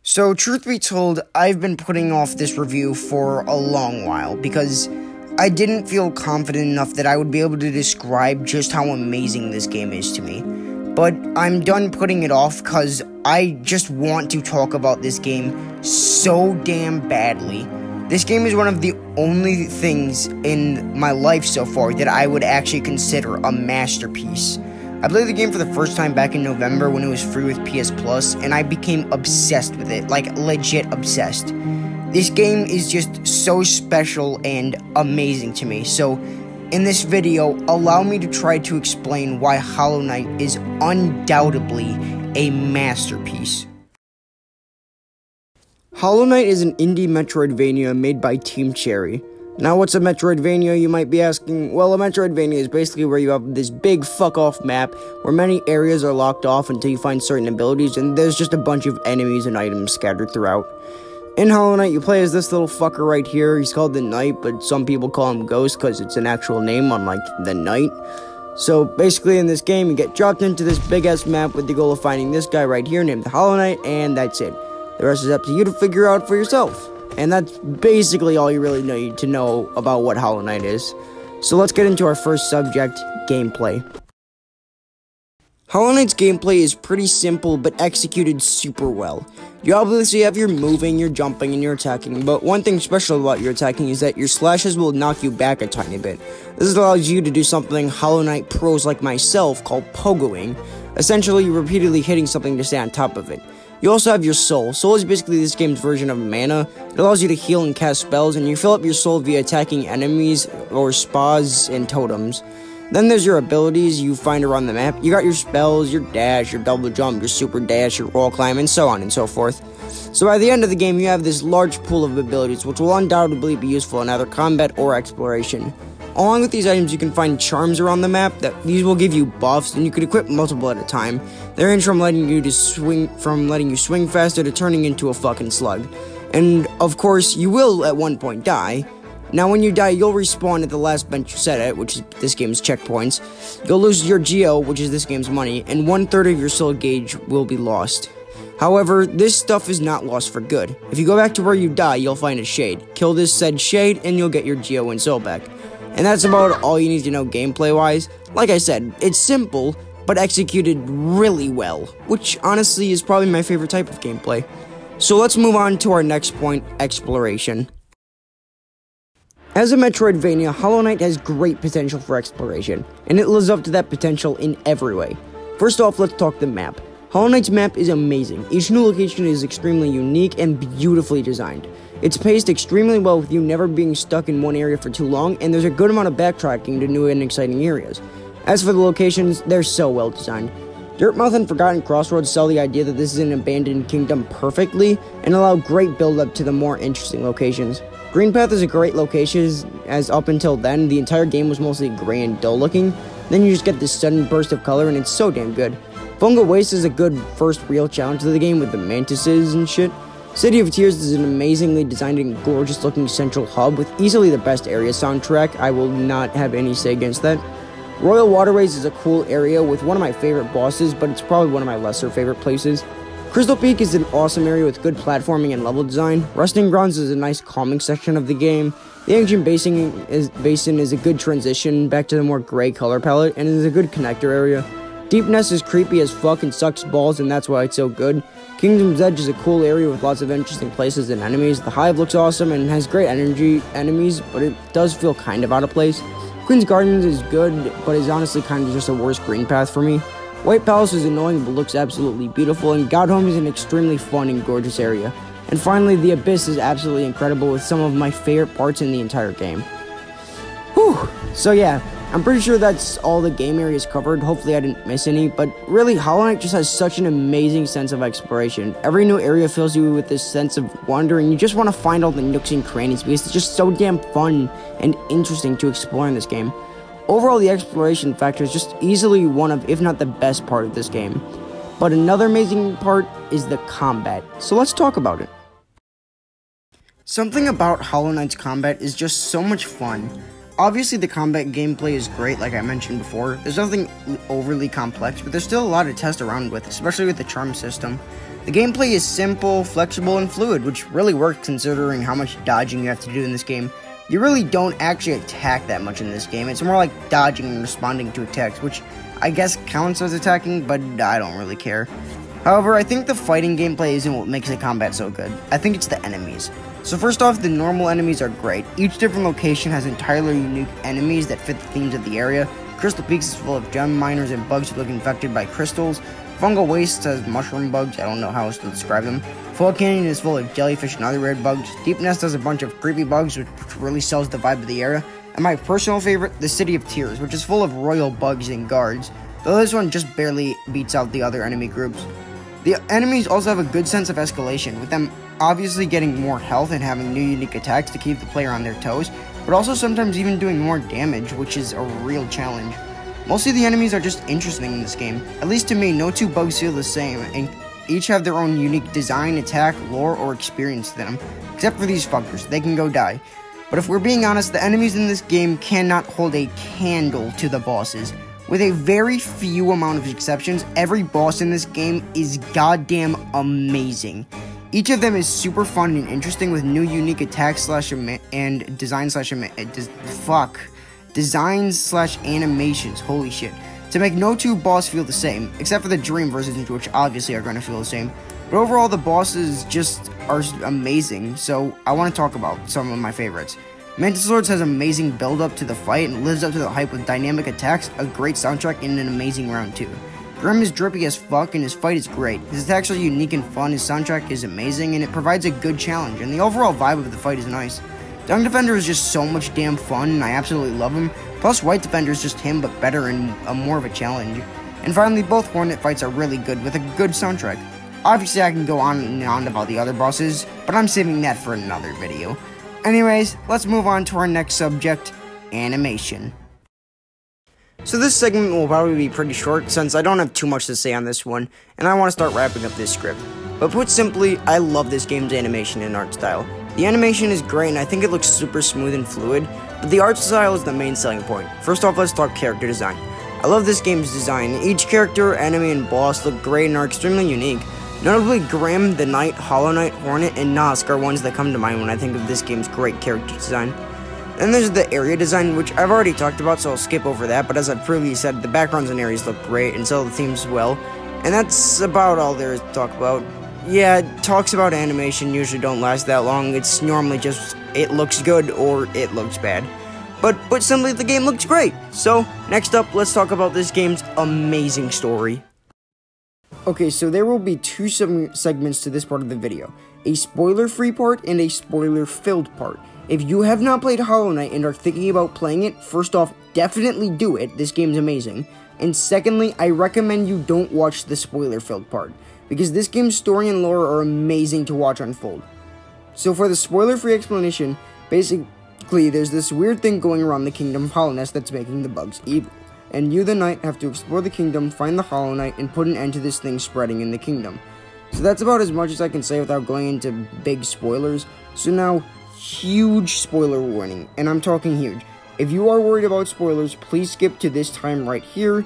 So, truth be told, I've been putting off this review for a long while because I didn't feel confident enough that I would be able to describe just how amazing this game is to me. But I'm done putting it off because I just want to talk about this game so damn badly. This game is one of the only things in my life so far that I would actually consider a masterpiece. I played the game for the first time back in November when it was free with PS Plus, and I became obsessed with it, like legit obsessed. This game is just so special and amazing to me, so in this video, allow me to try to explain why Hollow Knight is undoubtedly a masterpiece. Hollow Knight is an indie Metroidvania made by Team Cherry. Now, what's a Metroidvania, you might be asking? Well, a Metroidvania is basically where you have this big fuck-off map where many areas are locked off until you find certain abilities, and there's just a bunch of enemies and items scattered throughout. In Hollow Knight, you play as this little fucker right here. He's called the Knight, but some people call him Ghost because it's an actual name, unlike the Knight. So, basically, in this game, you get dropped into this big-ass map with the goal of finding this guy right here named the Hollow Knight, and that's it. The rest is up to you to figure out for yourself. And that's basically all you really need to know about what Hollow Knight is. So let's get into our first subject, gameplay. Hollow Knight's gameplay is pretty simple, but executed super well. You obviously have your moving, your jumping, and your attacking, but one thing special about your attacking is that your slashes will knock you back a tiny bit. This allows you to do something Hollow Knight pros like myself call pogoing. Essentially, you're repeatedly hitting something to stay on top of it. You also have your soul. Soul is basically this game's version of mana. It allows you to heal and cast spells, and you fill up your soul via attacking enemies or spas and totems. Then there's your abilities you find around the map. You got your spells, your dash, your double jump, your super dash, your wall climb, and so on and so forth. So by the end of the game, you have this large pool of abilities, which will undoubtedly be useful in either combat or exploration. Along with these items, you can find charms around the map that these will give you buffs, and you can equip multiple at a time. They range from letting you swing faster to turning into a fucking slug. And of course, you will at one point die. Now, when you die, you'll respawn at the last bench you set at, which is this game's checkpoints. You'll lose your Geo, which is this game's money, and 1/3 of your soul gauge will be lost. However, this stuff is not lost for good. If you go back to where you die, you'll find a shade. Kill this said shade, and you'll get your Geo and soul back. And that's about all you need to know gameplay-wise. Like I said, it's simple, but executed really well, which honestly is probably my favorite type of gameplay. So let's move on to our next point, exploration. As a Metroidvania, Hollow Knight has great potential for exploration, and it lives up to that potential in every way. First off, let's talk the map. Hollow Knight's map is amazing. Each new location is extremely unique and beautifully designed. It's paced extremely well with you never being stuck in one area for too long, and there's a good amount of backtracking to new and exciting areas. As for the locations, they're so well designed. Dirtmouth and Forgotten Crossroads sell the idea that this is an abandoned kingdom perfectly, and allow great build-up to the more interesting locations. Greenpath is a great location, as up until then, the entire game was mostly gray and dull looking. Then you just get this sudden burst of color, and it's so damn good. Fungal Waste is a good first real challenge to the game with the mantises and shit. City of Tears is an amazingly designed and gorgeous looking central hub with easily the best area soundtrack. I will not have any say against that. Royal Waterways is a cool area with one of my favorite bosses, but it's probably one of my lesser favorite places. Crystal Peak is an awesome area with good platforming and level design. Resting Grounds is a nice calming section of the game. The Ancient Basin is a good transition back to the more gray color palette and is a good connector area. Deep Nest is creepy as fuck and sucks balls, and that's why it's so good. Kingdom's Edge is a cool area with lots of interesting places and enemies. The Hive looks awesome and has great enemies, but it does feel kind of out of place. Queen's Gardens is good, but is honestly kind of just a worse green path for me. White Palace is annoying but looks absolutely beautiful, and Godhome is an extremely fun and gorgeous area. And finally, The Abyss is absolutely incredible with some of my favorite parts in the entire game. Whew! So yeah, I'm pretty sure that's all the game areas covered. Hopefully I didn't miss any, but really Hollow Knight just has such an amazing sense of exploration. Every new area fills you with this sense of wonder, and you just want to find all the nooks and crannies because it's just so damn fun and interesting to explore in this game. Overall, the exploration factor is just easily one of, if not the best part of this game. But another amazing part is the combat, so let's talk about it. Something about Hollow Knight's combat is just so much fun. Obviously, the combat gameplay is great, like I mentioned before. There's nothing overly complex, but there's still a lot to test around with, especially with the charm system. The gameplay is simple, flexible, and fluid, which really works considering how much dodging you have to do in this game. You really don't actually attack that much in this game. It's more like dodging and responding to attacks, which I guess counts as attacking, but I don't really care. However, I think the fighting gameplay isn't what makes the combat so good. I think it's the enemies. So first off, the normal enemies are great. Each different location has entirely unique enemies that fit the themes of the area. Crystal Peaks is full of gem miners and bugs who look infected by crystals. Fungal Waste has mushroom bugs, I don't know how else to describe them. Fall Canyon is full of jellyfish and other weird bugs. Deep Nest has a bunch of creepy bugs, which really sells the vibe of the area. And my personal favorite, the City of Tears, which is full of royal bugs and guards, though this one just barely beats out the other enemy groups. The enemies also have a good sense of escalation, with them obviously getting more health and having new unique attacks to keep the player on their toes, but also sometimes even doing more damage, which is a real challenge. Mostly the enemies are just interesting in this game. At least to me, no two bugs feel the same, and each have their own unique design, attack, lore, or experience to them. Except for these fuckers, they can go die. But if we're being honest, the enemies in this game cannot hold a candle to the bosses. With a very few amount of exceptions, every boss in this game is goddamn amazing. Each of them is super fun and interesting with new unique attacks and designs animations, holy shit, to make no two boss feel the same, except for the dream versions, which obviously are going to feel the same. But overall, the bosses just are amazing, so I want to talk about some of my favorites. Mantis Lords has amazing build-up to the fight and lives up to the hype with dynamic attacks, a great soundtrack, and an amazing round 2. Grim is drippy as fuck, and his fight is great. His attacks are unique and fun, his soundtrack is amazing, and it provides a good challenge, and the overall vibe of the fight is nice. Dung Defender is just so much damn fun, and I absolutely love him. Plus, White Defender is just him, but better and more of a challenge. And finally, both Hornet fights are really good, with a good soundtrack. Obviously, I can go on and on about the other bosses, but I'm saving that for another video. Anyways, let's move on to our next subject, animation. So this segment will probably be pretty short since I don't have too much to say on this one, and I want to start wrapping up this script. But put simply, I love this game's animation and art style. The animation is great and I think it looks super smooth and fluid, but the art style is the main selling point. First off, let's talk character design. I love this game's design. Each character, enemy, and boss look great and are extremely unique. Notably, Grim, the Knight, Hollow Knight, Hornet, and Nosk are ones that come to mind when I think of this game's great character design. Then there's the area design, which I've already talked about, so I'll skip over that, but as I've previously said, the backgrounds and areas look great, and so the themes as well. And that's about all there is to talk about. Yeah, talks about animation usually don't last that long. It's normally just, it looks good or it looks bad. But simply, the game looks great. So, next up, let's talk about this game's amazing story. Okay, so there will be two segments to this part of the video. A spoiler-free part and a spoiler-filled part. If you have not played Hollow Knight and are thinking about playing it, first off, definitely do it. This game's amazing. And secondly, I recommend you don't watch the spoiler-filled part, because this game's story and lore are amazing to watch unfold. So for the spoiler-free explanation, basically there's this weird thing going around the kingdom of Hallownest that's making the bugs evil. And you, the knight, have to explore the kingdom, find the Hollow Knight, and put an end to this thing spreading in the kingdom. So that's about as much as I can say without going into big spoilers. So now, huge spoiler warning, and I'm talking huge. If you are worried about spoilers, please skip to this time right here.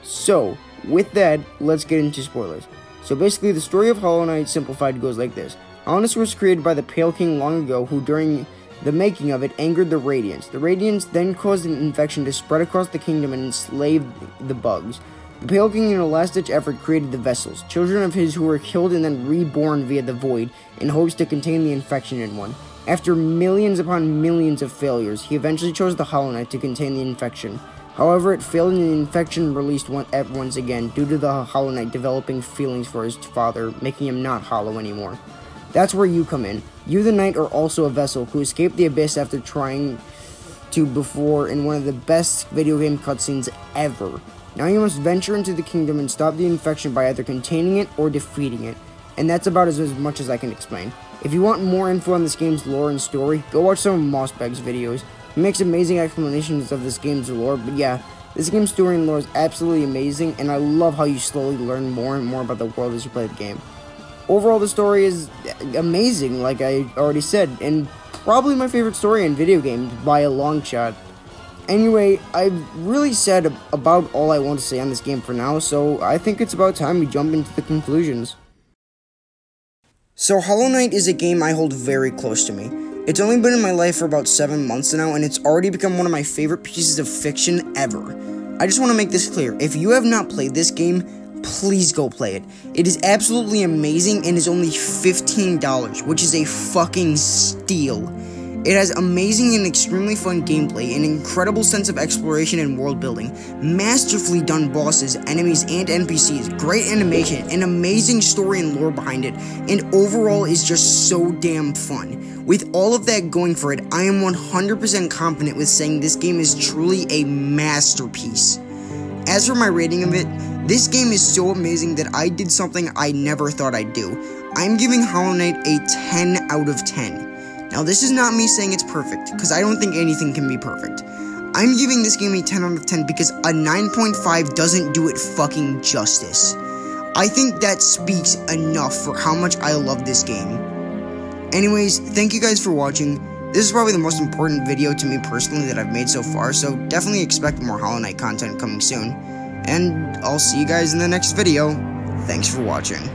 So, with that, let's get into spoilers. So basically, the story of Hollow Knight simplified goes like this. Hallownest was created by the Pale King long ago, who during the making of it angered the Radiants. The Radiants then caused an infection to spread across the kingdom and enslave the bugs. The Pale King, in a last-ditch effort, created the Vessels, children of his who were killed and then reborn via the Void, in hopes to contain the infection in one. After millions upon millions of failures, he eventually chose the Hollow Knight to contain the infection. However, it failed and the infection released once again, due to the Hollow Knight developing feelings for his father, making him not hollow anymore. That's where you come in. You, the Knight, are also a vessel who escaped the Abyss after trying to before in one of the best video game cutscenes ever. Now you must venture into the kingdom and stop the infection by either containing it or defeating it. And that's about as much as I can explain. If you want more info on this game's lore and story, go watch some of Mossbag's videos. He makes amazing explanations of this game's lore, but yeah, this game's story and lore is absolutely amazing, and I love how you slowly learn more and more about the world as you play the game. Overall, the story is amazing, like I already said, and probably my favorite story in video games by a long shot. Anyway, I've really said about all I want to say on this game for now, so I think it's about time we jump into the conclusions. So Hollow Knight is a game I hold very close to me. It's only been in my life for about 7 months now, and it's already become one of my favorite pieces of fiction ever. I just want to make this clear, if you have not played this game, please go play it. It is absolutely amazing and is only $15, which is a fucking steal. It has amazing and extremely fun gameplay, an incredible sense of exploration and world building, masterfully done bosses, enemies, and NPCs, great animation, an amazing story and lore behind it, and overall is just so damn fun. With all of that going for it, I am 100% confident with saying this game is truly a masterpiece. As for my rating of it, this game is so amazing that I did something I never thought I'd do. I'm giving Hollow Knight a 10 out of 10. Now, this is not me saying it's perfect, because I don't think anything can be perfect. I'm giving this game a 10 out of 10 because a 9.5 doesn't do it fucking justice. I think that speaks enough for how much I love this game. Anyways, thank you guys for watching. This is probably the most important video to me personally that I've made so far, so definitely expect more Hollow Knight content coming soon. And I'll see you guys in the next video. Thanks for watching.